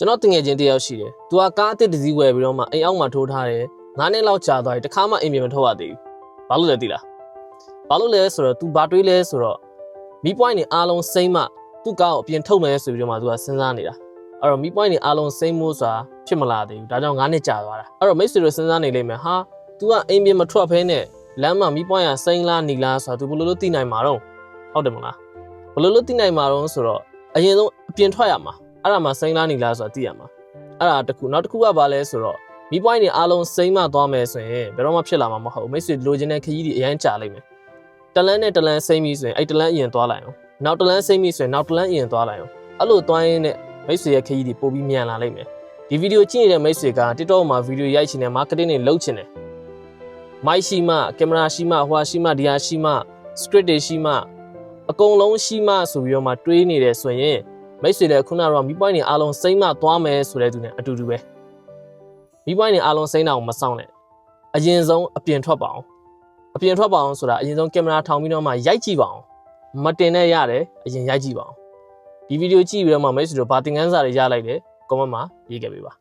ကျွန်တော်တငယ်ချင်းတယောက်ရှိတယ်သူကကားအစ်တစ်စီးဝယ်ပြီးတော့မှအိမ်အောက်မှာထိုးထားတယ်9နှစ်လောက်ကြာသွားပြီတခါမှအိမ်ပြင်မထုတ်ရသေးဘူးဘာလို့လဲသိလားဘာလို့လဲဆိုတော့ तू ဘာတွေးလဲဆိုတော့မီးပွိုင်းနေအားလုံးစိမ့်မှသူ့ကားကိုအပြင်ထုတ်မယ်ဆိုပြီးတော့မှ तू ကစဉ်းစားနေတာအဲ့တော့မီးပွိုင်းနေအားလုံးစိမ့်မို့ဆိုတာဖြစ်မလာသေးဘူးဒါကြောင့်9နှစ်ကြာသွားတာအဲ့တော့မိတ်ဆွေတို့စဉ်းစားနေလိမ့်မယ်ဟာ तू ကအိမ်ပြင်မထွက်ဖဲနဲ့လမ်းမှာမီးပွိုင်းကစိမ့်လားနီလားဆိုတာ तू ဘယ်လိုလုပ်သိနိုင်မှာတော့ဟုတ်တယ်မလားဘယ်လိုလုပ်သိနိုင်မှာတော့ဆိုတော့အရင်ဆုံးအပြင်ထွက်ရမှာအဲ့ဒါမှစိမ့်လားနီလားဆိုတာသိရမှာအဲ့ဒါတခုနောက်တစ်ခုကဘာလဲဆိုတော့မီးပွိုင်းတွေအားလုံးစိမ့်မှသွားမယ်ဆိုရင်ဘယ်တော့မှဖြစ်လာမှာမဟုတ်ဘူးမိတ်ဆွေလိုချင်တဲ့ခရီးတွေအရင်ကြာလိမ့်မယ်တလန်းနဲ့တလန်းစိမ့်ပြီးဆိုရင်အဲ့တလန်းအရင်သွားလိုက်အောင်နောက်တလန်းစိမ့်ပြီးဆိုရင်နောက်တလန်းအရင်သွားလိုက်အောင်အဲ့လိုသွားရင်းနဲ့မိတ်ဆွေရဲ့ခရီးတွေပိုပြီးမြန်လာလိမ့်မယ်ဒီဗီဒီယိုကြည့်နေတဲ့မိတ်ဆွေက TikTok မှာဗီဒီယိုရိုက်ချင်တယ် marketing တွေလုပ်ချင်တယ်မိုက်ရှိမှကင်မရာရှိမှဟိုဟာရှိမှဒီဟာရှိမှ script တွေရှိမှအကုန်လုံးရှိမှဆိုပြီးတော့မှတွေးနေတယ်ဆိုရင်မိတ်ဆွေလည်းခုနကတော့မီးပွိုင်းတွေအားလုံးစိမ့်မှသွားမယ်ဆိုတဲ့သူနဲ့အတူတူပဲမီးပွိုင်းတွေအားလုံးစိမ့်တာကိုမဆောင်နဲ့အရင်ဆုံးအပြင်ထွက်ပါအောင်အပြင်ထွက်ပါအောင်ဆိုတာအရင်ဆုံးကင်မရာထောင်ပြီးတော့မှရိုက်ကြည့်ပါအောင်မတင်နဲ့ရတယ်အရင်ရိုက်ကြည့်ပါအောင်ဒီဗီဒီယိုကြည့်ပြီးတော့မှမိတ်ဆွေတို့ဘာသင်ခန်းစာတွေရလိုက်လဲ comment မှာရေးခဲ့ပေးပါ